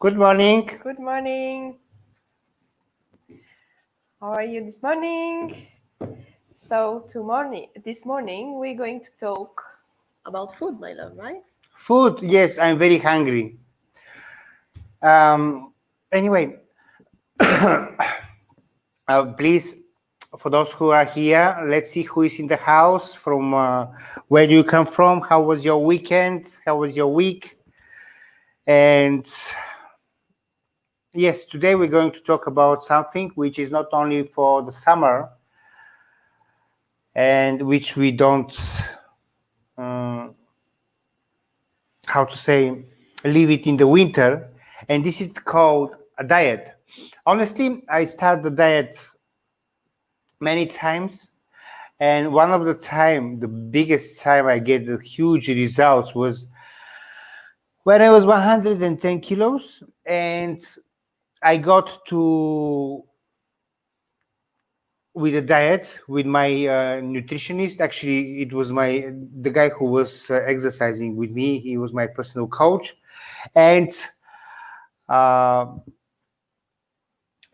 Good morning. Good morning. How are you this morning? So this morning we're going to talk about food, my love, right? Food, yes, I'm very hungry. Anyway, please, for those who are here, let's see who is in the house, from where do you come from, how was your weekend, how was your week. And yes, today we're going to talk about something which is not only for the summer and which we don't, how to say, leave it in the winter, and this is called a diet. Honestly, I started the diet many times, and one of the biggest time I get the huge results was when I was 110 kilos, and I got to with a diet with my nutritionist. Actually, it was the guy who was exercising with me. He was my personal coach, and uh,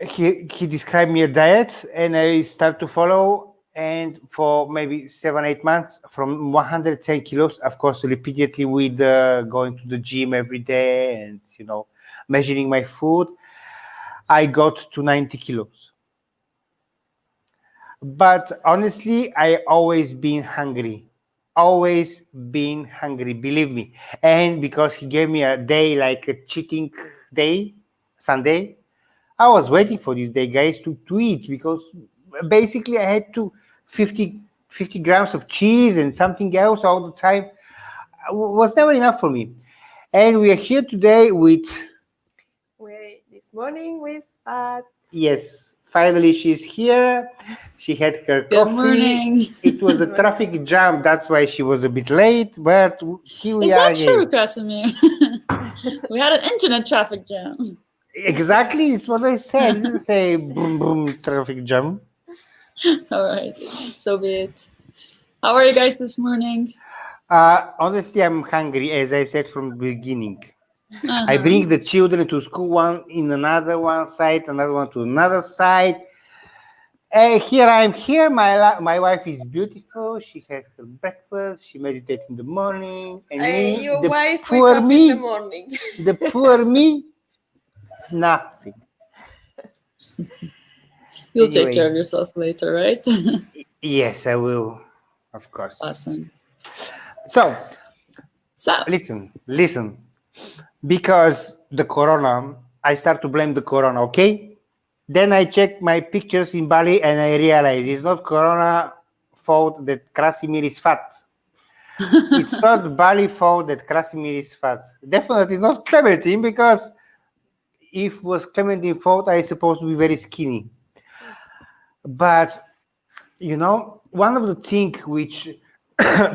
he described me a diet, and I start to follow. And for maybe 7-8 months, from 110 kilos, of course, repeatedly with going to the gym every day and measuring my food, I got to 90 kilos. But honestly, I always been hungry. Always been hungry, believe me. And because he gave me a day, like a cheating day, Sunday, I was waiting for this day, guys, to eat, because basically I had 50 grams of cheese and something else all the time. Was never enough for me. And we are here today with... This morning with Pat. Yes, finally she's here. She had her Good coffee. morning. It was a traffic jam, that's why she was a bit late, but here we Is are that true, again. Casimir? We had an internet traffic jam. Exactly, it's what I said. I didn't say boom boom traffic jam. All right, so be it. How are you guys this morning? Honestly, I'm hungry, as I said from the beginning. I bring the children to school, one in one side, another one to another side. Here I am here. My wife is beautiful. She had her breakfast. She meditates in the morning. And me, Your the wife poor wake up me, in the morning. the poor me, nothing. You'll take care of yourself later, right? Yes, I will, of course. Awesome. So listen. Because the corona, I start to blame the corona, okay? Then I check my pictures in Bali and I realize it's not corona fault that Krasimir is fat. It's not Bali fault that Krasimir is fat. Definitely not Clementine, because if was Clementine fault, I supposed to be very skinny. But one of the things which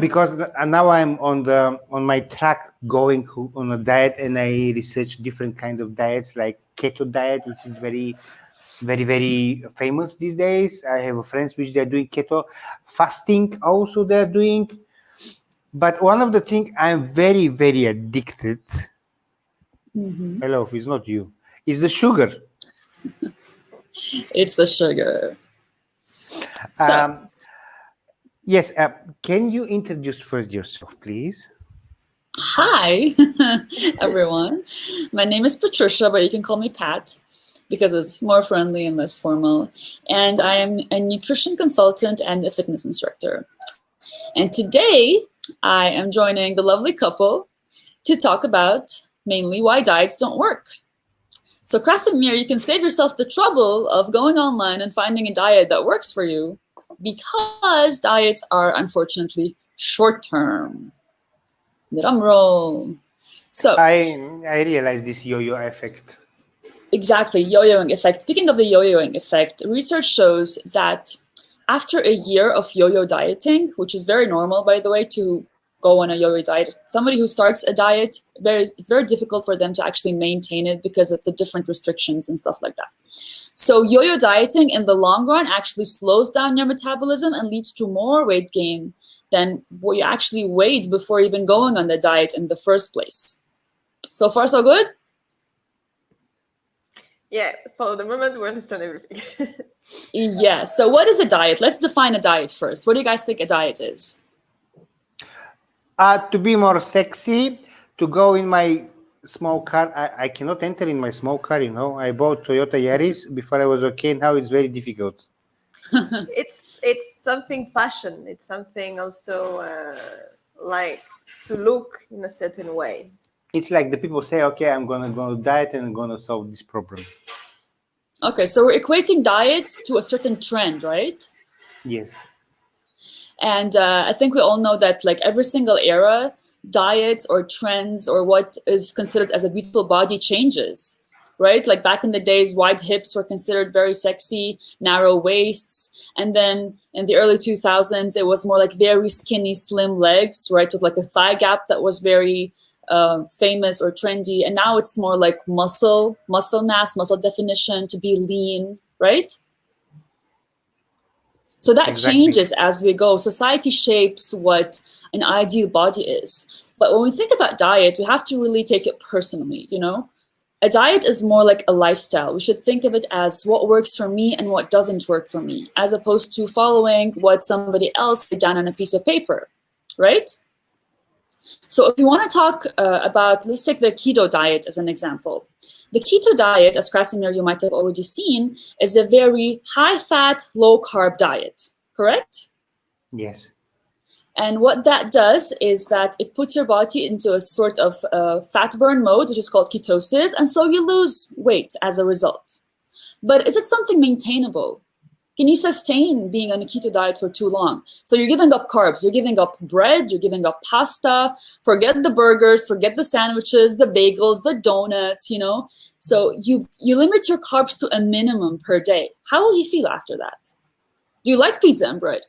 because now I'm on my track going on a diet, and I research different kind of diets, like keto diet, which is very, very, very famous these days. I have friends which they're doing keto fasting, also they're doing. But one of the things I'm very, very addicted. Hello, it's not you. It's the sugar. It's the sugar. Yes. Can you introduce first yourself, please? Hi, everyone. My name is Patricia, but you can call me Pat because it's more friendly and less formal. And I am a nutrition consultant and a fitness instructor. And today I am joining the lovely couple to talk about mainly why diets don't work. So Krasimir, you can save yourself the trouble of going online and finding a diet that works for you, because diets are unfortunately short-term. Drum roll. So I realize this yo-yo effect. Exactly, yo-yoing effect. Speaking of the yo-yoing effect, research shows that after a year of yo-yo dieting, which is very normal, by the way, to go on a yo-yo diet, somebody who starts a diet, it's very difficult for them to actually maintain it because of the different restrictions and stuff like that. So yo-yo dieting in the long run actually slows down your metabolism and leads to more weight gain than what you actually weighed before even going on the diet in the first place. So far, so good? Yeah, for the moment we understand everything. Yeah. So what is a diet? Let's define a diet first. What do you guys think a diet is? To be more sexy, to go in my small car. I cannot enter in my small car, you know. I bought Toyota Yaris before I was okay. Now it's very difficult. It's something fashion. It's something also like to look in a certain way. It's like the people say, okay, I'm gonna go diet and I'm gonna solve this problem. Okay, so we're equating diets to a certain trend, right? Yes. And I think we all know that like every single era, diets or trends or what is considered as a beautiful body changes, right? Like back in the days, wide hips were considered very sexy, narrow waists. And then in the early 2000s, it was more like very skinny, slim legs, right? With like a thigh gap that was very famous or trendy. And now it's more like muscle mass, muscle definition, to be lean, right? So that Exactly. changes as we go. Society shapes what an ideal body is. But when we think about diet, we have to really take it personally, you know? A diet is more like a lifestyle. We should think of it as what works for me and what doesn't work for me, as opposed to following what somebody else put down on a piece of paper, right? So if you want to talk about, let's take the keto diet as an example. The keto diet, as Krasimir you might have already seen, is a very high-fat, low-carb diet, correct? Yes. And what that does is that it puts your body into a sort of fat burn mode, which is called ketosis, and so you lose weight as a result. But is it something maintainable? Can you sustain being on a keto diet for too long? So you're giving up carbs, you're giving up bread, you're giving up pasta, forget the burgers, forget the sandwiches, the bagels, the donuts, you know? So you limit your carbs to a minimum per day. How will you feel after that? Do you like pizza and bread?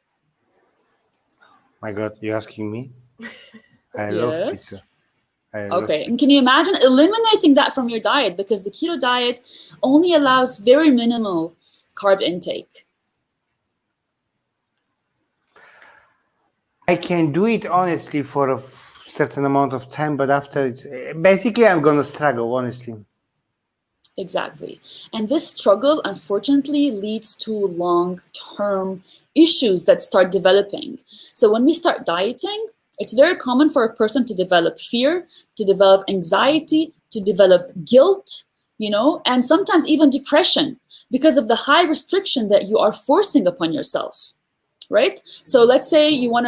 My God, you're asking me? I love pizza. Yes. I love Okay, pizza. and can you imagine eliminating that from your diet? Because the keto diet only allows very minimal carb intake. I can do it honestly for a certain amount of time, but after it's basically I'm gonna struggle, honestly. Exactly. And this struggle, unfortunately, leads to long-term issues that start developing. So when we start dieting, it's very common for a person to develop fear, to develop anxiety, to develop guilt, you know, and sometimes even depression because of the high restriction that you are forcing upon yourself. Right? So let's say you're on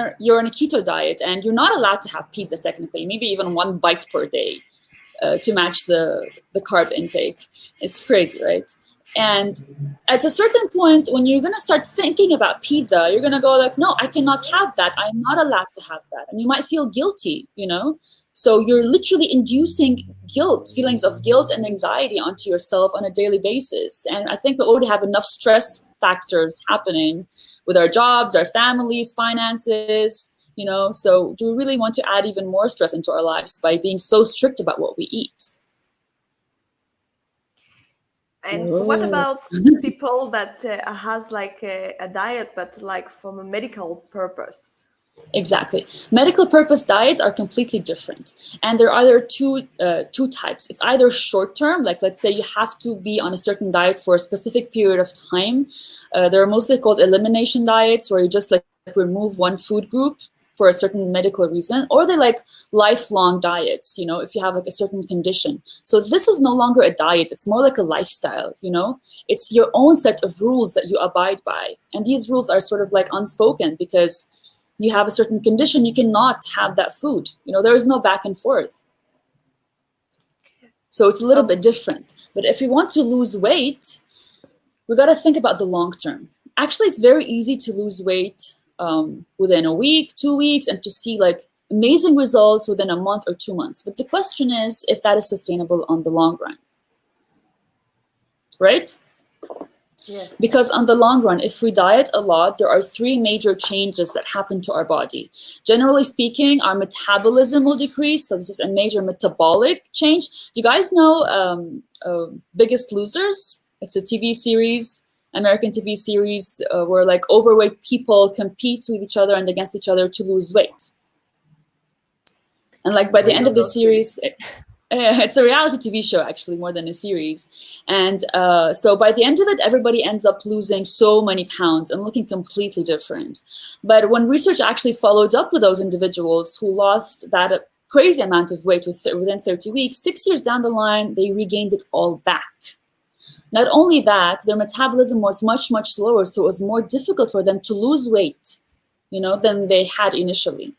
a keto diet and you're not allowed to have pizza technically, maybe even one bite per day to match the carb intake. It's crazy, right? And at a certain point, when you're going to start thinking about pizza, you're going to go like, no, I cannot have that. I'm not allowed to have that. And you might feel guilty, you know? So you're literally inducing guilt, feelings of guilt and anxiety onto yourself on a daily basis. And I think we already have enough stress factors happening with our jobs, our families, finances, you know, so do we really want to add even more stress into our lives by being so strict about what we eat? And what about people that has like a diet, but like from a medical purpose? Exactly. Medical purpose diets are completely different. And there are either two types. It's either short term, like let's say you have to be on a certain diet for a specific period of time. They're mostly called elimination diets, where you just like remove one food group for a certain medical reason, or they're like lifelong diets, you know, if you have like a certain condition. So this is no longer a diet, it's more like a lifestyle, you know, it's your own set of rules that you abide by. And these rules are sort of like unspoken because you have a certain condition, you cannot have that food. You know, there is no back and forth. So it's a little bit different. But if you want to lose weight, we got to think about the long term. Actually, it's very easy to lose weight within a week, 2 weeks, and to see like amazing results within a month or 2 months. But the question is if that is sustainable on the long run, right? Yes. Because on the long run, if we diet a lot, there are 3 major changes that happen to our body. Generally speaking, our metabolism will decrease. So this is a major metabolic change. Do you guys know Biggest Losers? It's a TV series, American TV series, where like overweight people compete with each other and against each other to lose weight. And like by the end of the series, It's a reality TV show, actually, more than a series. And so by the end of it, everybody ends up losing so many pounds and looking completely different. But when research actually followed up with those individuals who lost that crazy amount of weight within 30 weeks, 6 years down the line, they regained it all back. Not only that, their metabolism was much, much slower, so it was more difficult for them to lose weight, than they had initially.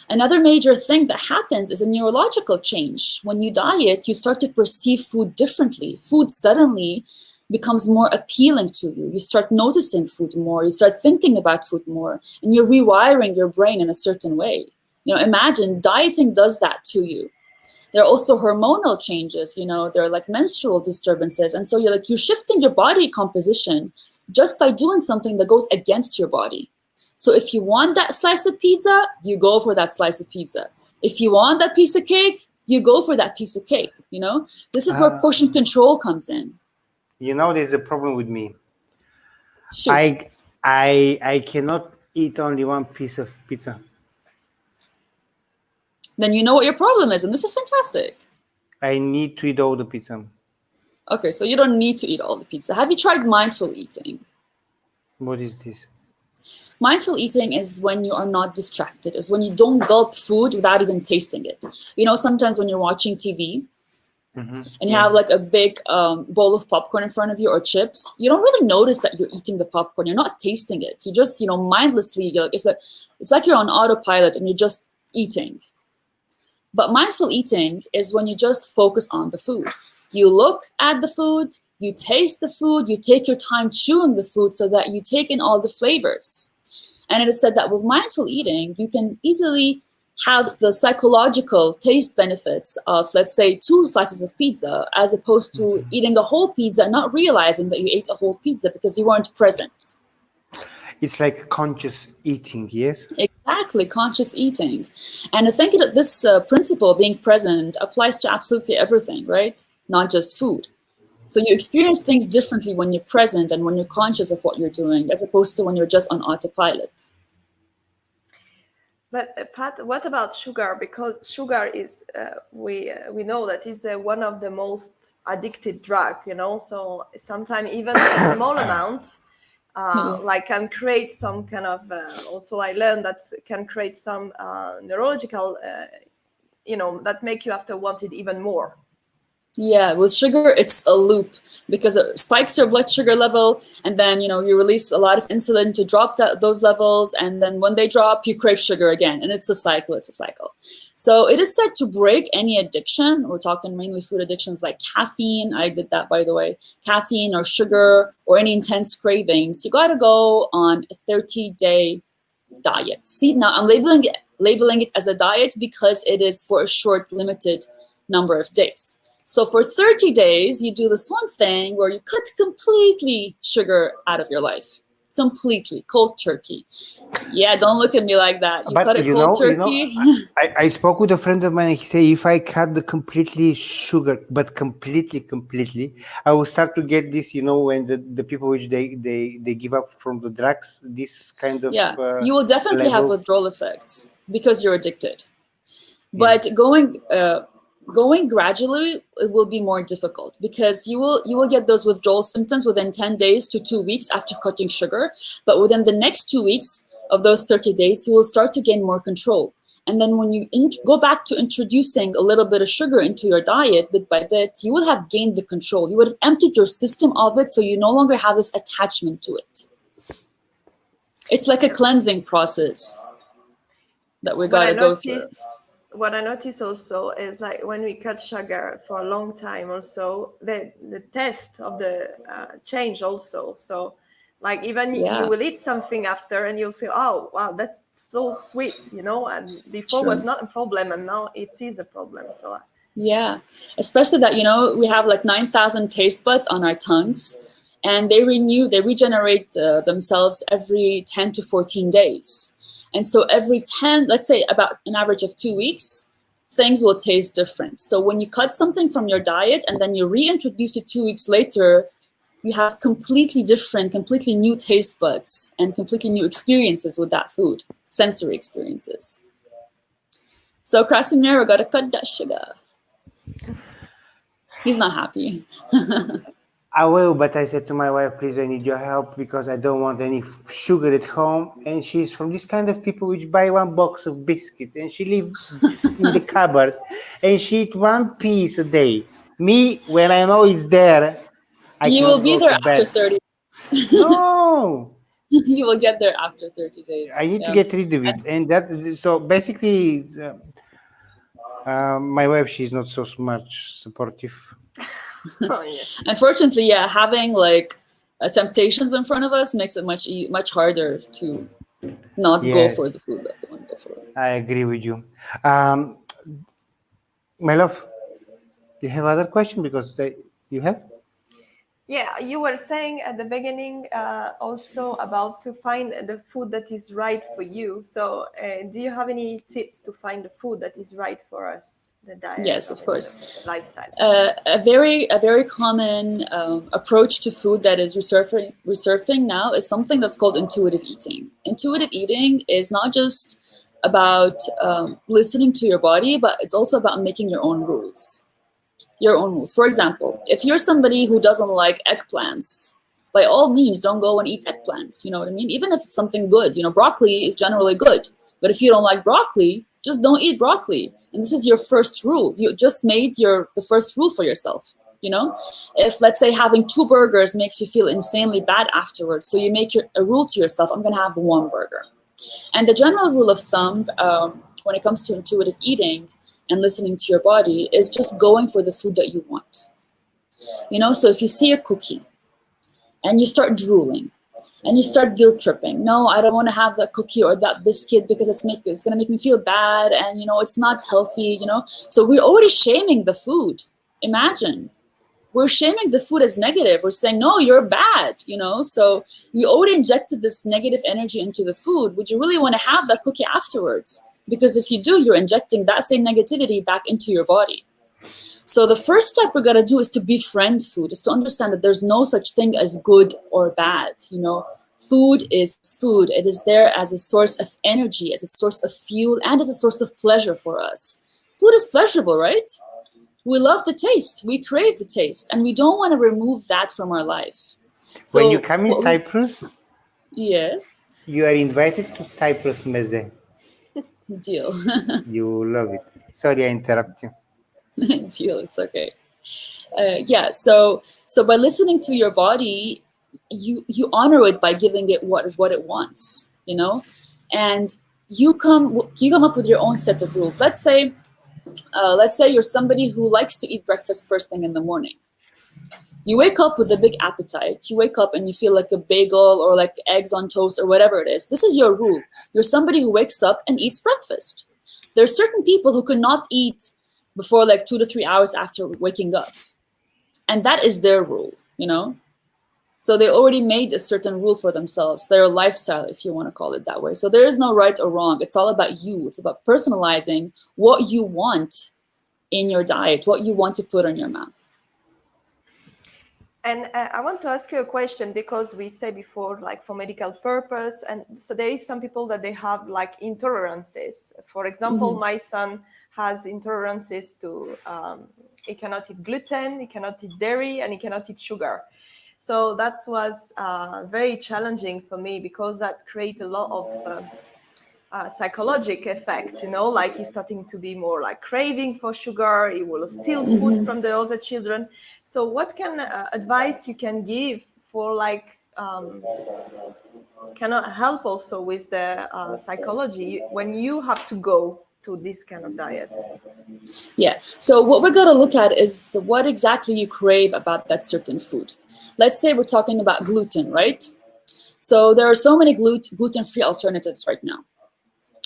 Another major thing that happens is a neurological change. When you diet, you start to perceive food differently. Food suddenly becomes more appealing to you. You start noticing food more. You start thinking about food more, and you're rewiring your brain in a certain way. Imagine dieting does that to you. There are also hormonal changes, there are like menstrual disturbances. And so you're shifting your body composition just by doing something that goes against your body. So if you want that slice of pizza, you go for that slice of pizza. If you want that piece of cake, you go for that piece of cake, This is where portion control comes in. There's a problem with me. Shoot. I cannot eat only one piece of pizza. Then you know what your problem is, and this is fantastic. I need to eat all the pizza. Okay, so you don't need to eat all the pizza. Have you tried mindful eating? What is this? Mindful eating is when you are not distracted, is when you don't gulp food without even tasting it. Sometimes when you're watching TV and you have like a big bowl of popcorn in front of you or chips, you don't really notice that you're eating the popcorn. You're not tasting it. You just, mindlessly, it's like you're on autopilot and you're just eating. But mindful eating is when you just focus on the food. You look at the food, you taste the food, you take your time chewing the food so that you take in all the flavors. And it is said that with mindful eating, you can easily have the psychological taste benefits of, let's say, 2 slices of pizza, as opposed to eating a whole pizza and not realizing that you ate a whole pizza because you weren't present. It's like conscious eating, yes? Exactly, conscious eating. And I think that this principle, being present, applies to absolutely everything, right? Not just food. So you experience things differently when you're present and when you're conscious of what you're doing, as opposed to when you're just on autopilot. But Pat, what about sugar? Because sugar is, we know that is one of the most addicted drug, So sometimes even a small amount, like can create some kind of. Also, I learned that can create some neurological, that make you have to want it even more. Yeah, with sugar, it's a loop because it spikes your blood sugar level, and then you release a lot of insulin to drop those levels, and then when they drop, you crave sugar again, and it's a cycle. It's a cycle. So it is said to break any addiction. We're talking mainly food addictions like caffeine. I did that, by the way. Caffeine or sugar or any intense cravings. You got to go on a 30-day diet. See, now I'm labeling it as a diet because it is for a short, limited number of days. So for 30 days, you do this one thing where you cut completely sugar out of your life. Completely. Cold turkey. Yeah, don't look at me like that. You cut it cold turkey. I spoke with a friend of mine and he said, if I cut the completely sugar, but completely, I will start to get this, when the people which they give up from the drugs, this kind of... Yeah, you will definitely have withdrawal effects because you're addicted. But going gradually, it will be more difficult because you will get those withdrawal symptoms within 10 days to 2 weeks after cutting sugar. But within the next 2 weeks of those 30 days, you will start to gain more control. And then when you go back to introducing a little bit of sugar into your diet bit by bit, you will have gained the control. You would have emptied your system of it, so you no longer have this attachment to it. It's like a cleansing process that we got to go through. What I notice also is like when we cut sugar for a long time also, the taste of the change also. So like even you will eat something after and you'll feel, oh, wow, that's so sweet, and before was not a problem and now it is a problem. So yeah, especially that, we have like 9,000 taste buds on our tongues and they regenerate themselves every 10 to 14 days. And so every 10, let's say about an average of 2 weeks, things will taste different. So when you cut something from your diet and then you reintroduce it 2 weeks later, you have completely different, completely new taste buds and completely new experiences with that food, sensory experiences. So Krasimir, we got to cut that sugar. He's not happy. I will, but I said to my wife, please, I need your help because I don't want any sugar at home. And she's from this kind of people which buy one box of biscuit and she lives in the cupboard and she eat one piece a day. Me, when I know it's there, I You will cannot be go there to after bed. 30 days. No, You will get there after 30 days. I need to Yeah. get rid of it. And that, so basically, my wife, she's not so much supportive. Oh, yeah. Unfortunately, yeah, having like temptations in front of us makes it much harder to not go for Yes, the food that we want to go for. I agree with you. Um, my love, you have other question because you have? Yeah, you were saying at the beginning also about to find the food that is right for you. So, do you have any tips to find the food that is right for us, the diet Yes, or of the course. lifestyle? A very common approach to food that is resurfing now is something that's called intuitive eating. Intuitive eating is not just about listening to your body, but it's also about making your own rules. Your own rules. For example, if you're somebody who doesn't like eggplants, by all means, don't go and eat eggplants. You know what I mean? Even if it's something good, you know, broccoli is generally good. But if you don't like broccoli, just don't eat broccoli. And this is your first rule. You just made the first rule for yourself. You know, if let's say having 2 burgers makes you feel insanely bad afterwards, so you make a rule to yourself: I'm gonna have 1 burger. And the general rule of thumb when it comes to intuitive eating and listening to your body is just going for the food that you want. You know, so if you see a cookie and you start drooling and you start guilt tripping, no, I don't want to have that cookie or that biscuit because it's going to make me feel bad, and you know, it's not healthy, you know. So we're already shaming the food. Imagine. We're shaming the food as negative. We're saying, no, you're bad, you know. So you already injected this negative energy into the food. Would you really want to have that cookie afterwards? Because if you do, you're injecting that same negativity back into your body. So the first step we're gonna do is to befriend food, is to understand that there's no such thing as good or bad. You know, food is food. It is there as a source of energy, as a source of fuel, and as a source of pleasure for us. Food is pleasurable, right? We love the taste, we crave the taste, and we don't want to remove that from our life. When you So come in Cyprus, yes, you are invited to Cyprus Meze. deal. You love it. Sorry, I interrupt you. Deal, it's okay. Yeah, so by listening to your body, you honor it by giving it what it wants, you know. And you come up with your own set of rules. Let's say you're somebody who likes to eat breakfast first thing in the morning. You wake up with a big appetite. You wake up and you feel like a bagel or like eggs on toast or whatever it is. This is your rule. You're somebody who wakes up and eats breakfast. There are certain people who cannot eat before like 2 to 3 hours after waking up. And that is their rule, you know? So they already made a certain rule for themselves, their lifestyle, if you want to call it that way. So there is no right or wrong. It's all about you. It's about personalizing what you want in your diet, what you want to put in your mouth. And I want to ask you a question, because we say before, like for medical purpose, and so there is some people that they have like intolerances. For example, my son has intolerances to, he cannot eat gluten, he cannot eat dairy, and he cannot eat sugar. So that was very challenging for me, because that creates a lot of psychological effect, you know, like he's starting to be more like craving for sugar. He will steal food from the other children. So what can advice you can give for like cannot help also with the psychology when you have to go to this kind of diet? Yeah, so what we're going to look at is what exactly you crave about that certain food. Let's say we're talking about gluten, right? So there are so many gluten-free alternatives right now.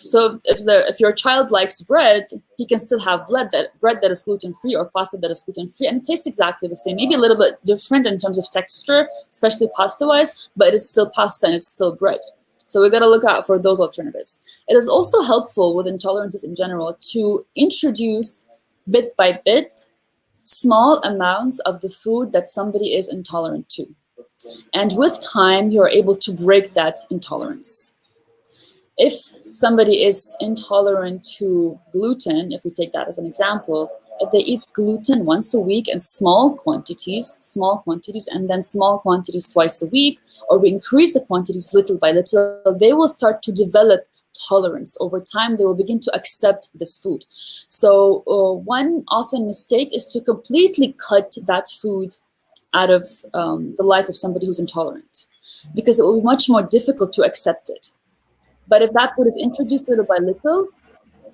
So if your child likes bread, he can still have bread that is gluten-free, or pasta that is gluten-free, and it tastes exactly the same. Maybe a little bit different in terms of texture, especially pasta-wise, but it is still pasta and it's still bread. So we got to look out for those alternatives. It is also helpful with intolerances in general to introduce bit by bit small amounts of the food that somebody is intolerant to. And with time, you're able to break that intolerance. if somebody is intolerant to gluten, if we take that as an example, if they eat gluten once a week in small quantities, and then small quantities twice a week, or we increase the quantities little by little, they will start to develop tolerance. Over time, they will begin to accept this food. So one often mistake is to completely cut that food out of the life of somebody who's intolerant, because it will be much more difficult to accept it. But if that food is introduced little by little,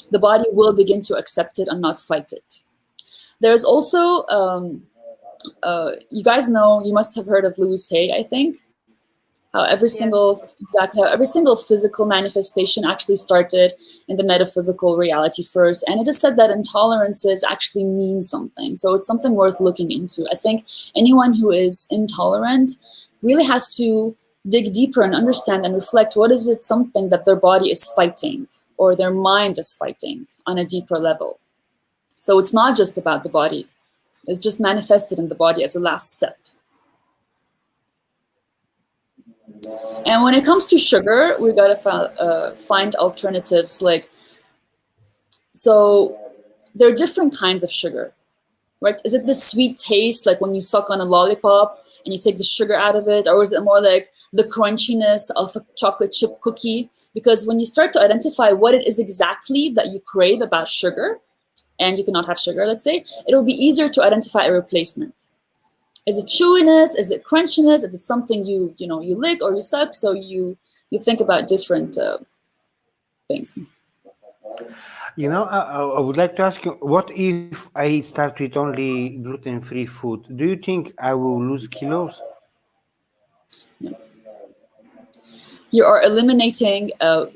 the body will begin to accept it and not fight it. There's also, you guys know, you must have heard of Louis Hay, I think. How every single physical manifestation actually started in the metaphysical reality first. And it is said that intolerances actually mean something. So it's something worth looking into. I think anyone who is intolerant really has to dig deeper and understand and reflect, what is it something that their body is fighting or their mind is fighting on a deeper level. So it's not just about the body. It's just manifested in the body as a last step. And when it comes to sugar, we gotta find alternatives. So there are different kinds of sugar, right? Is it the sweet taste, like when you suck on a lollipop and you take the sugar out of it? Or is it more like the crunchiness of a chocolate chip cookie? Because when you start to identify what it is exactly that you crave about sugar, and you cannot have sugar, let's say, it'll be easier to identify a replacement. Is it chewiness? Is it crunchiness? Is it something you lick or you suck? So you think about different things. I would like to ask you, what if I start with only gluten-free food? Do you think I will lose kilos? No. You are eliminating a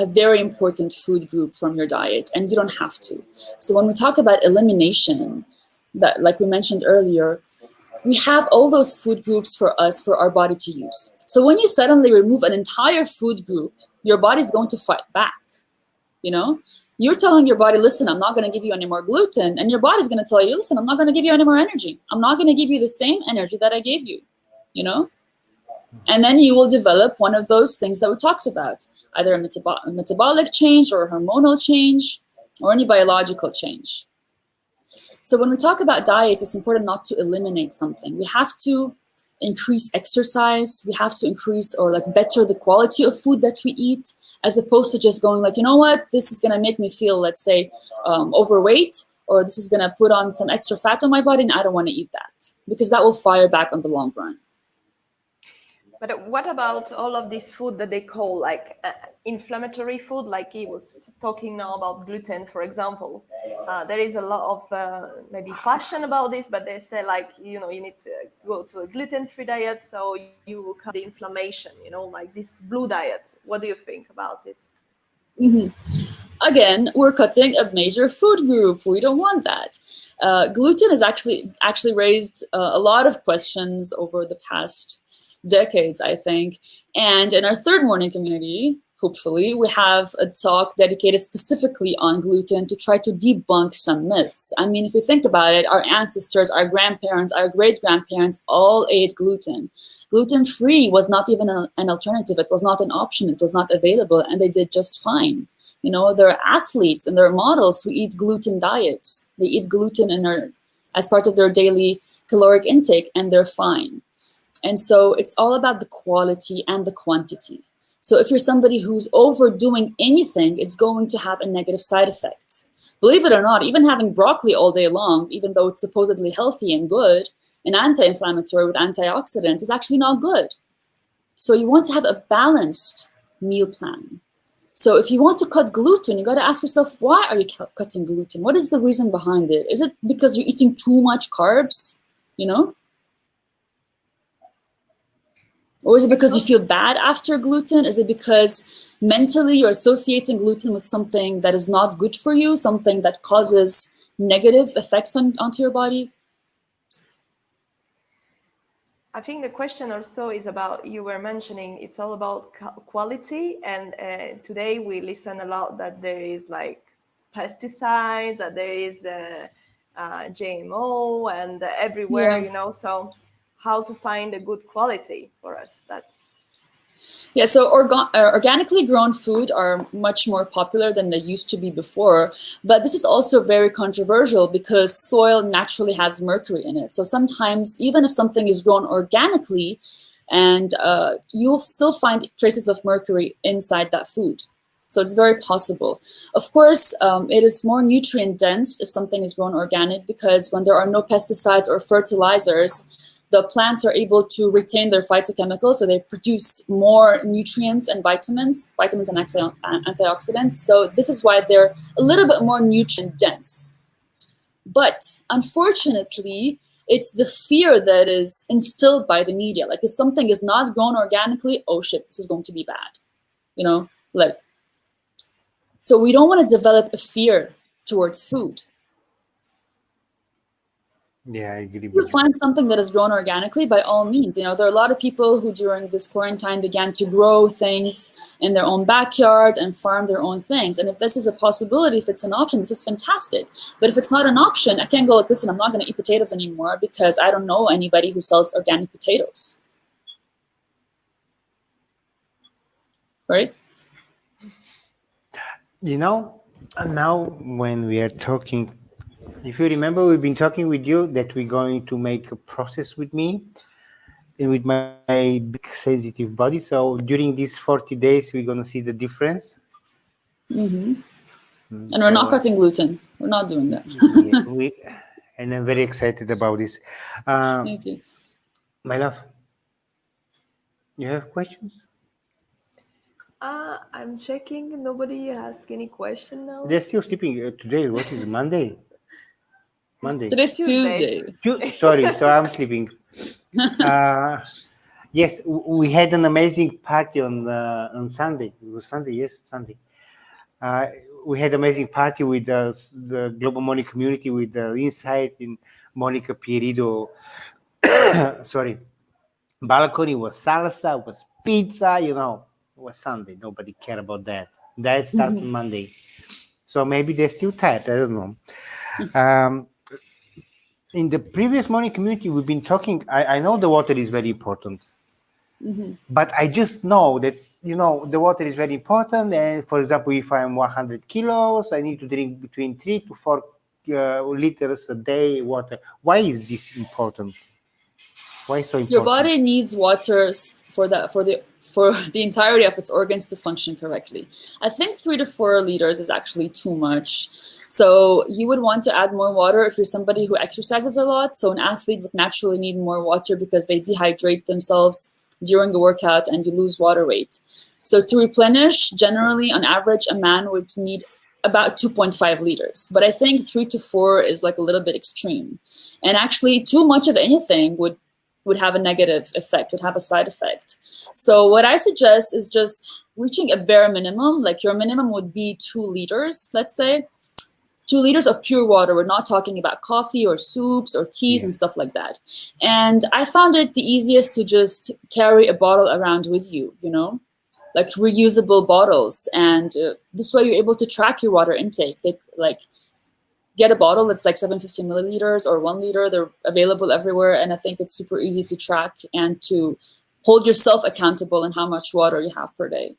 very important food group from your diet, and you don't have to. So when we talk about elimination, that, like we mentioned earlier, we have all those food groups for our body to use. So when you suddenly remove an entire food group, your body's going to fight back. You're telling your body, listen, I'm not going to give you any more gluten. And your body's going to tell you, listen, I'm not going to give you any more energy. I'm not going to give you the same energy that I gave you, And then you will develop one of those things that we talked about, either a metabolic change or a hormonal change or any biological change. So when we talk about diets, it's important not to eliminate something. We have to increase exercise. We have to increase or better the quality of food that we eat, as opposed to just going you know what, this is going to make me feel, let's say, overweight, or this is going to put on some extra fat on my body, and I don't want to eat that, because that will fire back on the long run. But what about all of this food that they call inflammatory food? Like he was talking now about gluten, for example. There is a lot of maybe fashion about this, but they say you need to go to a gluten-free diet so you will cut the inflammation, like this blue diet. What do you think about it? Mm-hmm. Again, we're cutting a major food group. We don't want that. Gluten has actually raised a lot of questions over the past decades, I think. And in our third morning community, hopefully, we have a talk dedicated specifically on gluten to try to debunk some myths. I mean, if you think about it, our ancestors, our grandparents, our great-grandparents all ate gluten. Gluten-free was not even an alternative. It was not an option. It was not available, and they did just fine. There are athletes and there are models who eat gluten diets. They eat gluten as part of their daily caloric intake, and they're fine. And so it's all about the quality and the quantity. So if you're somebody who's overdoing anything, it's going to have a negative side effect. Believe it or not, even having broccoli all day long, even though it's supposedly healthy and good, and anti-inflammatory with antioxidants, is actually not good. So you want to have a balanced meal plan. So if you want to cut gluten, you got to ask yourself, why are you cutting gluten? What is the reason behind it? Is it because you're eating too much carbs, Or is it because you feel bad after gluten? Is it because mentally you're associating gluten with something that is not good for you, something that causes negative effects onto your body? I think the question also is about, you were mentioning, it's all about quality. And today we listen a lot that there is pesticides, that there is GMO and everywhere, Yeah. so how to find a good quality for us? Yeah, so organically grown food are much more popular than they used to be before, but this is also very controversial because soil naturally has mercury in it. So sometimes, even if something is grown organically, and you'll still find traces of mercury inside that food. So it's very possible. Of course, it is more nutrient dense if something is grown organic, because when there are no pesticides or fertilizers, the plants are able to retain their phytochemicals, so they produce more nutrients and vitamins and antioxidants. So this is why they're a little bit more nutrient dense. But unfortunately, it's the fear that is instilled by the media. Like if something is not grown organically, oh shit, this is going to be bad. You know, like, so we don't want to develop a fear towards food. Yeah, I agree If with you you. find something that is grown organically, by all means. You know, there are a lot of people who during this quarantine began to grow things in their own backyard and farm their own things. And if this is a possibility, if it's an option, this is fantastic. But if it's not an option, I can't go like, listen, I'm not going to eat potatoes anymore because I don't know anybody who sells organic potatoes. Right? You know, now when we are talking, if you remember, we've been talking with you that we're going to make a process with me and with my big sensitive body. So during these 40 days, we're going to see the difference. Mm-hmm. And we're not So, cutting gluten. We're not doing that. yeah, and I'm very excited about this. Me too. My love, you have questions? I'm checking. Nobody asked any question now. They're still sleeping today. What is it, Monday? Monday. Today's Tuesday. Tuesday. Sorry, so I'm sleeping. Yes, we had an amazing party on Sunday. It was Sunday, yes, Sunday. Uh, we had amazing party with the Global Money community with Insight in Monica Pierido. Sorry, balcony was salsa, was pizza. You know, it was Sunday. Nobody cared about that. That started Monday, so maybe they're still tired. I don't know. In the previous morning community, we've been talking. I know the water is very important, but I just know that the water is very important. And for example, if I'm 100 kilos, I need to drink between 3 to 4 liters a day water. Why is this important? Why so important? Your body needs water for the entirety of its organs to function correctly. I think 3 to 4 liters is actually too much. So you would want to add more water if you're somebody who exercises a lot. So an athlete would naturally need more water because they dehydrate themselves during the workout and you lose water weight. So to replenish, generally on average, a man would need about 2.5 liters. But I think 3 to 4 is like a little bit extreme. And actually too much of anything would have a negative effect, would have a side effect. So what I suggest is just reaching a bare minimum. Like your minimum would be 2 liters, let's say. 2 liters of pure water. We're not talking about coffee or soups or teas and stuff like that. And I found it the easiest to just carry a bottle around with you, like reusable bottles. And this way you're able to track your water intake. Get a bottle that's like 750 milliliters or 1 liter. They're available everywhere. And I think it's super easy to track and to hold yourself accountable in how much water you have per day.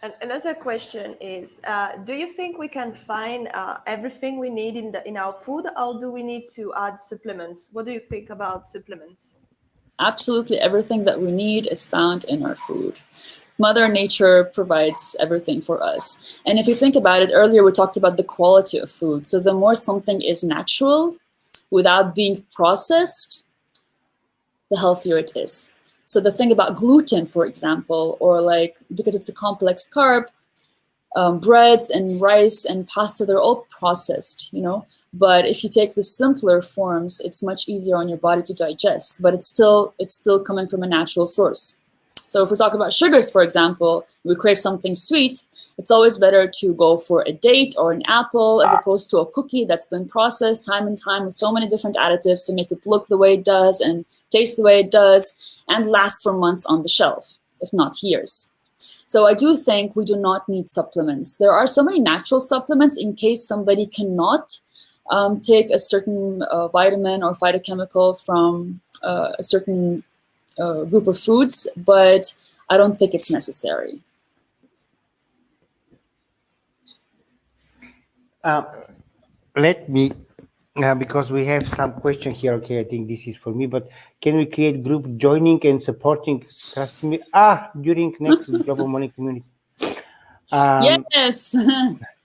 And another question is, do you think we can find everything we need in our food, or do we need to add supplements? What do you think about supplements? Absolutely everything that we need is found in our food. Mother Nature provides everything for us. And if you think about it, earlier we talked about the quality of food. So the more something is natural without being processed, the healthier it is. So the thing about gluten, for example, or because it's a complex carb, breads and rice and pasta, they're all processed, But if you take the simpler forms, it's much easier on your body to digest, but it's still coming from a natural source. So if we're talking about sugars, for example, we crave something sweet, it's always better to go for a date or an apple as opposed to a cookie that's been processed time and time with so many different additives to make it look the way it does and taste the way it does and last for months on the shelf, if not years. So I do think we do not need supplements. There are so many natural supplements in case somebody cannot take a certain vitamin or phytochemical from a certain group of foods, but I don't think it's necessary. Let me, because we have some question here. Okay, I think this is for me, but can we create group joining and supporting Krasimir during next Global Money Community? Yes.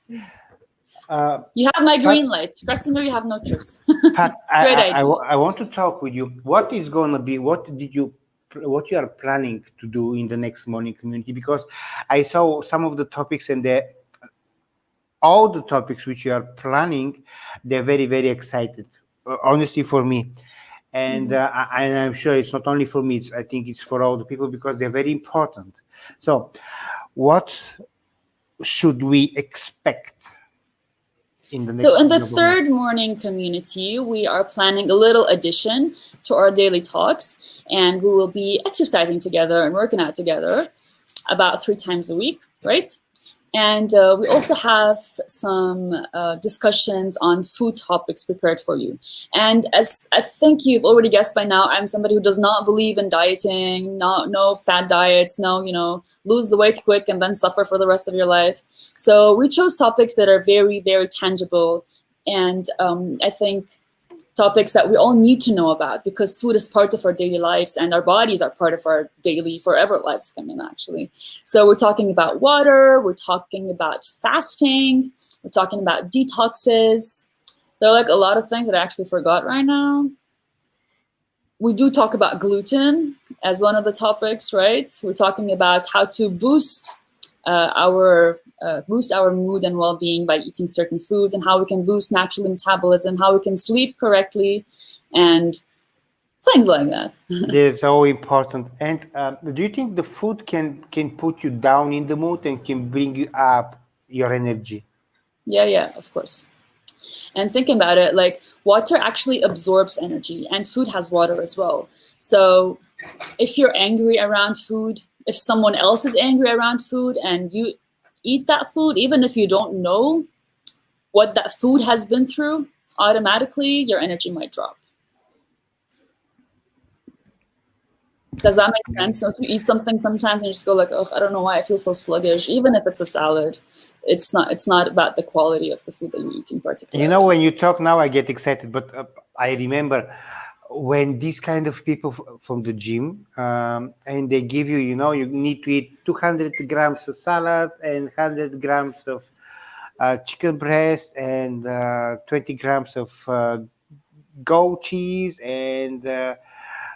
You have my green light. Krasimir, you have no choice. Pat, Great idea. I want to talk with you. What is going to be, what you are planning to do in the next morning community? Because I saw some of the topics and all the topics which you are planning, they're very, very excited, honestly, for me. And I'm sure it's not only for me, I think it's for all the people because they're very important. So what should we expect in the next? So in the third morning community, we are planning a little addition to our daily talks, and we will be exercising together and working out together about 3 times a week, right? And we also have some discussions on food topics prepared for you. And as I think you've already guessed by now, I'm somebody who does not believe in dieting, no fad diets, no, lose the weight quick and then suffer for the rest of your life. So we chose topics that are very, very tangible. And I think topics that we all need to know about, because food is part of our daily lives and our bodies are part of our daily forever lives, actually. So we're talking about water, we're talking about fasting, we're talking about detoxes. There are like a lot of things that I actually forgot right now. We do talk about gluten as one of the topics, right? We're talking about how to boost our mood and well-being by eating certain foods, and how we can boost natural metabolism, how we can sleep correctly, and things like that. That's so important. And do you think the food can put you down in the mood and can bring you up your energy? Yeah, of course. And thinking about it, like water actually absorbs energy, and food has water as well. So if you're angry around food, if someone else is angry around food and you eat that food, even if you don't know what that food has been through, automatically your energy might drop. Does that make sense? So if you eat something sometimes and you just go like, oh, I don't know why I feel so sluggish, even if it's a salad, it's not about the quality of the food that you eat in particular. You know, when you talk now, I get excited, but I remember when these kind of people from the gym and they give you, you need to eat 200 grams of salad and 100 grams of chicken breast and 20 grams of goat cheese and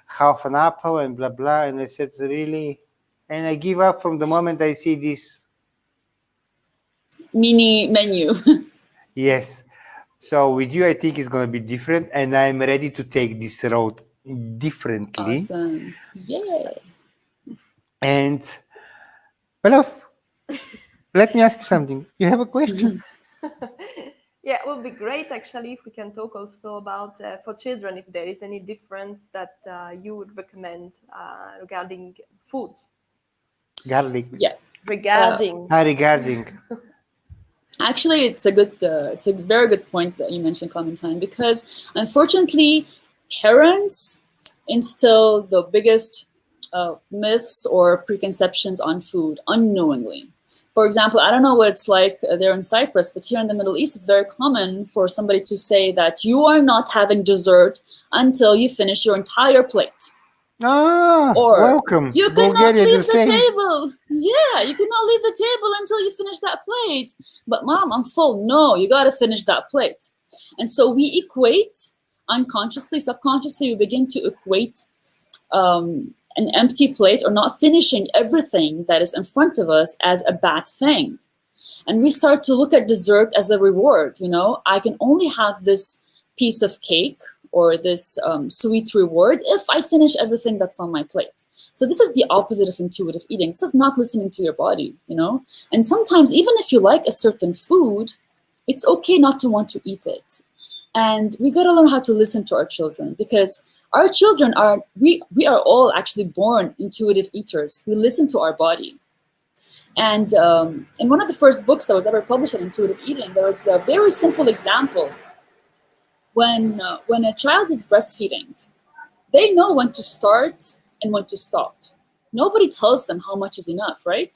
half an apple and blah blah. And I said, really? And I give up from the moment I see this mini menu. Yes. So with you, I think it's going to be different, and I'm ready to take this road differently. Awesome. Yeah. And, well, let me ask you something. You have a question? Yeah, it would be great, actually, if we can talk also about, for children, if there is any difference that you would recommend regarding food. Garlic. Yeah. Regarding. Regarding. Actually, it's a very good point that you mentioned, Clementine, because unfortunately, parents instill the biggest myths or preconceptions on food unknowingly. For example, I don't know what it's like there in Cyprus, but here in the Middle East, it's very common for somebody to say that you are not having dessert until you finish your entire plate. Or welcome. You cannot leave the table. Yeah, you cannot leave the table until you finish that plate. But mom, I'm full. No, you got to finish that plate. And so we equate unconsciously, subconsciously, we begin to equate an empty plate or not finishing everything that is in front of us as a bad thing. And we start to look at dessert as a reward. I can only have this piece of cake or this sweet reward if I finish everything that's on my plate. So this is the opposite of intuitive eating. This is not listening to your body, And sometimes, even if you like a certain food, it's okay not to want to eat it. And we got to learn how to listen to our children, because our children we are all actually born intuitive eaters. We listen to our body. And in one of the first books that was ever published on intuitive eating, there was a very simple example. When a child is breastfeeding, they know when to start and when to stop. Nobody tells them how much is enough, right?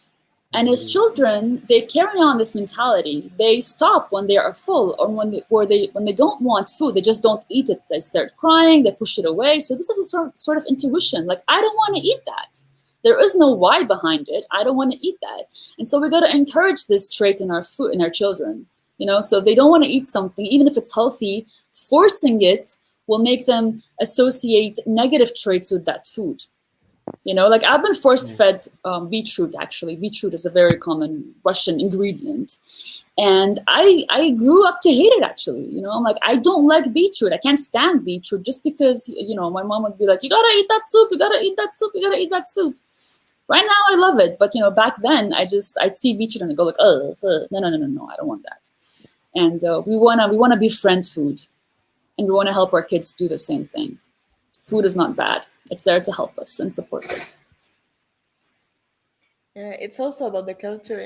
And as children, they carry on this mentality. They stop when they are full, or when they don't want food. They just don't eat it. They start crying. They push it away. So this is a sort of intuition. Like, I don't want to eat that. There is no why behind it. I don't want to eat that. And so we got to encourage this trait in our food, in our children. So if they don't want to eat something, even if it's healthy, forcing it will make them associate negative traits with that food. Like, I've been force-fed beetroot, actually. Beetroot is a very common Russian ingredient. And I grew up to hate it, actually. I'm like, I don't like beetroot. I can't stand beetroot just because, my mom would be like, you got to eat that soup. You got to eat that soup. You got to eat that soup. Right now, I love it. But, back then, I'd see beetroot and I'd go like, no, I don't want that. And we wanna befriend food. And we want to help our kids do the same thing. Food is not bad. It's there to help us and support us. Yeah, it's also about the culture,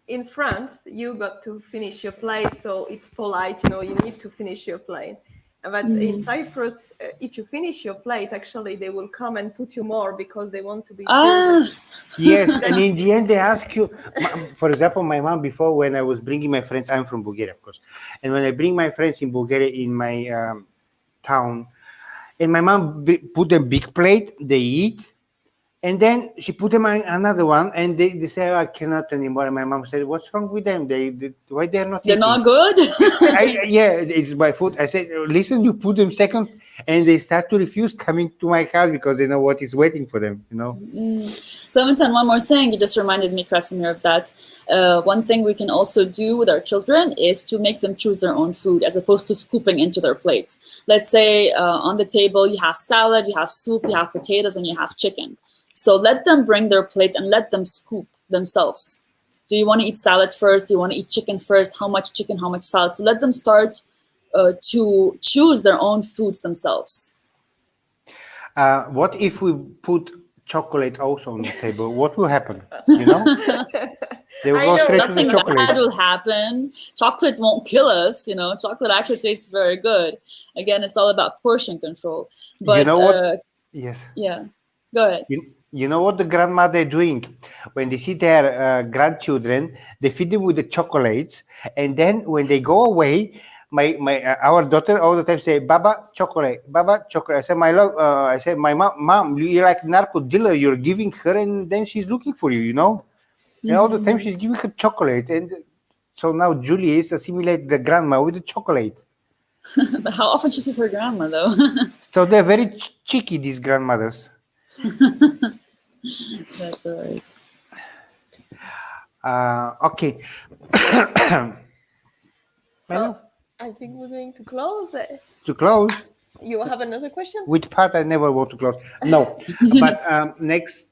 in France, you got to finish your plate, so it's polite, you need to finish your plate. But in Cyprus, if you finish your plate, actually, they will come and put you more because they want to be sure. Yes, and in the end, they ask you. For example, my mom, before, when I was bringing my friends, I'm from Bulgaria, of course, and when I bring my friends in Bulgaria, in my town, and my mom put a big plate, they eat, and then she put them on another one, and they say, I cannot anymore. And my mom said, what's wrong with them? Why they're not They're eating? not good? Yeah, it's my food. I said, listen, you put them second, and they start to refuse coming to my house because they know what is waiting for them, Clementine, one more thing. You just reminded me, Krasimir, of that. One thing we can also do with our children is to make them choose their own food as opposed to scooping into their plate. Let's say on the table you have salad, you have soup, you have potatoes, and you have chicken. So let them bring their plate and let them scoop themselves. Do you want to eat salad first? Do you want to eat chicken first? How much chicken, how much salad? So let them start to choose their own foods themselves. What if we put chocolate also on the table? What will happen? They will go straight to the Nothing chocolate. bad will happen. Chocolate won't kill us. Chocolate actually tastes very good. Again, it's all about portion control. But You know what? Yes. Yeah, go ahead. You know what the grandmother doing? When they see their grandchildren, they feed them with the chocolates, and then when they go away, our daughter all the time say, "Baba chocolate, Baba chocolate." I said, "My love," I said, "My mom, you're like narco dealer. You're giving her, and then she's looking for you, And all the time she's giving her chocolate, and so now Julie is assimilate the grandma with the chocolate. But how often she sees her grandma, though? So they're very cheeky, these grandmothers. That's all right. Okay. So I think we're going to close it. To close. You have another question? Which part I never want to close. No, but next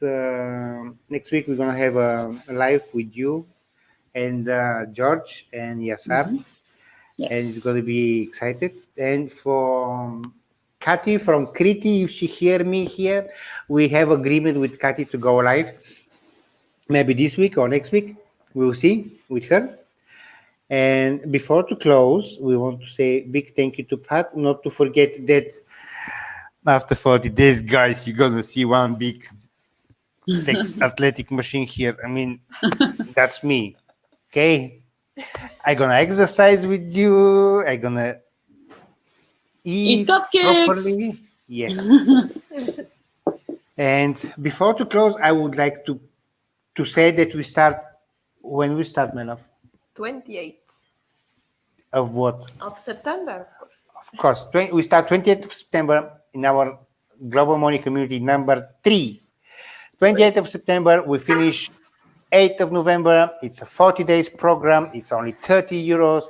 week we're gonna have a live with you and George and Yasar, Yes. and it's gonna be excited. And for Kathy from Kriti, if she hear me here, we have agreement with Kathy to go live. Maybe this week or next week, we'll see with her. And before to close, we want to say big thank you to Pat. Not to forget that after 40 days, guys, you're gonna see one big sex athletic machine here. I mean, that's me. Okay, I'm gonna exercise with you. I'm gonna eat cupcakes. properly. Yes. And before to close, I would like to say that we start when we start, my love. 28th Of what? of September. Of course, we start 28th of September in our Global Money Community number 3. 28th of September, we finish 8th of November. It's a 40 days program. It's only 30 euros.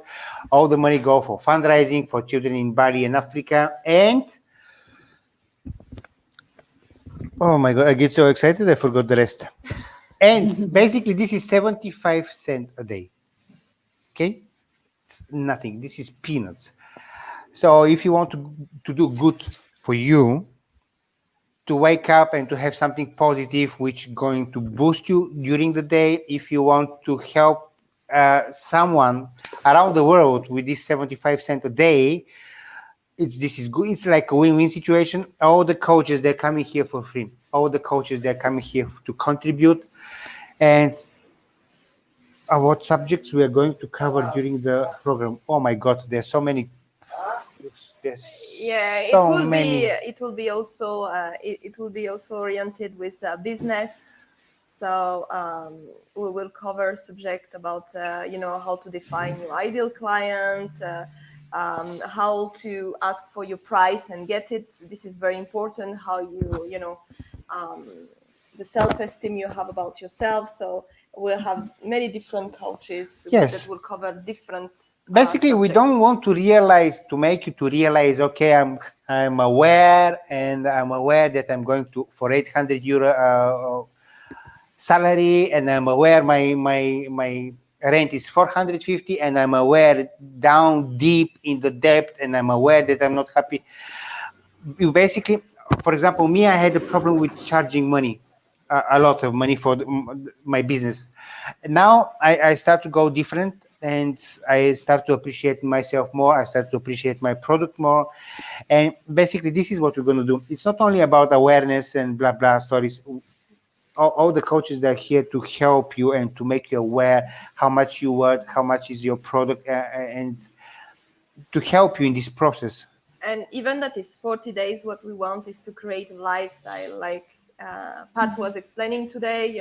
All the money go for fundraising for children in Bali and Africa. And, oh my God, I get so excited, I forgot the rest. And basically, this is 75 cents a day. Okay? It's nothing. This is peanuts. So if you want to do good for you, to wake up and to have something positive which is going to boost you during the day, if you want to help someone around the world with this 75 cents a day, this is good. It's like a win-win situation. All the coaches, they're coming here for free. All the coaches, they're coming here to contribute. And what subjects we are going to cover during the program? Oh my God, there's so many. Yeah, it so will many. be. It will be also. It will be also oriented with business. So we will cover subject about how to define your ideal client, how to ask for your price and get it. This is very important. How the self-esteem you have about yourself. So we'll have many different coaches that will cover different. Basically, we don't want to make you to realize. Okay, I'm aware, and I'm aware that I'm going to for €800 salary, and I'm aware my rent is 450, and I'm aware down deep in the debt, and I'm aware that I'm not happy. You basically, for example, me, I had a problem with charging money, a lot of money for my business. Now I start to go different, and I start to appreciate myself more. I start to appreciate my product more. And basically, this is what we're going to do. It's not only about awareness and blah, blah stories. All the coaches that are here to help you and to make you aware how much you worth, how much is your product, and to help you in this process. And even that is 40 days, what we want is to create a lifestyle. Like Pat was explaining today,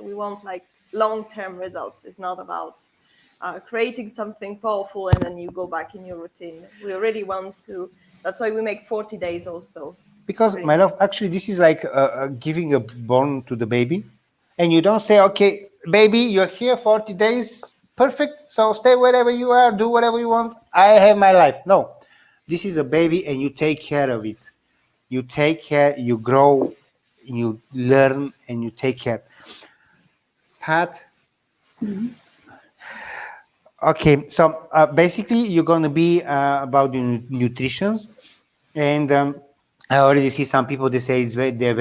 we want like long-term results. It's not about creating something powerful and then you go back in your routine. We really want to, that's why we make 40 days also. Because, my love, actually, this is like giving a born to the baby. And you don't say, okay, baby, you're here 40 days, perfect. So stay wherever you are, do whatever you want. I have my life. No, this is a baby and you take care of it. You take care, you grow, you learn, and you take care. Pat? Mm-hmm. Okay, so basically you're going to be about the nutrition. And I already see some people, they say they're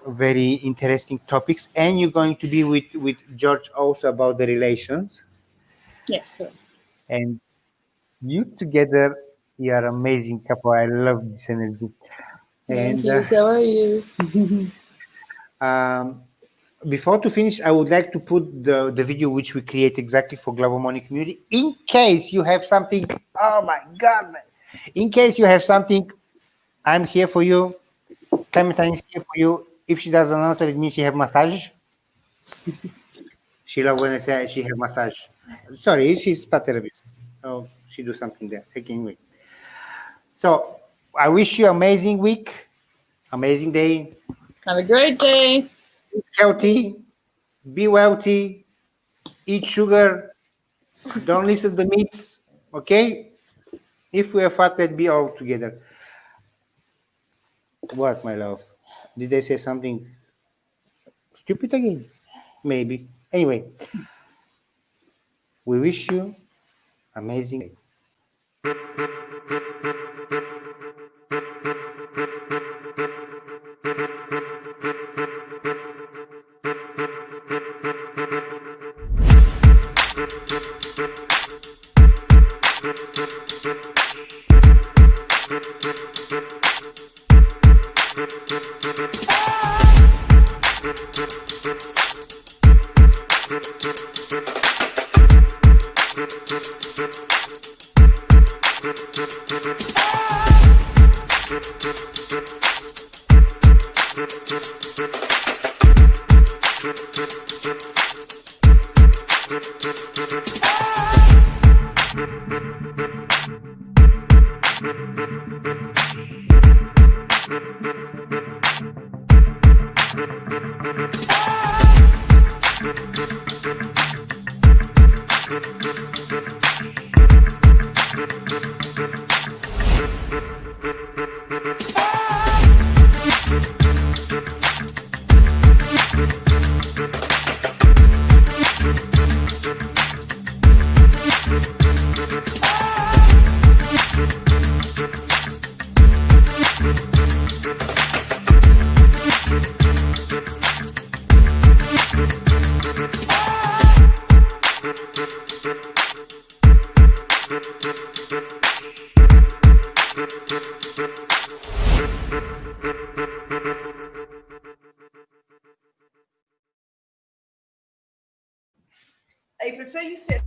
very interesting topics. And you're going to be with George also about the relations. Yes, correct. And you together, you are amazing couple. I love this energy. Thank you. So are you. Before to finish, I would like to put the video which we create exactly for Glavomoni community. In case you have something, oh my God, man. In case you have something, I'm here for you. Clementine is here for you. If she doesn't answer, it means she have massage. She loves when I say she have massage. Sorry, she's spa therapist. Oh, she do something there. I can't wait. So I wish you amazing week, amazing day. Have a great day. Be healthy, be wealthy, eat sugar, don't listen to meats, okay? If we are fat, let's be all together. What, my love? Did I say something stupid again? Maybe. Anyway, we wish you amazing day. I prefer you say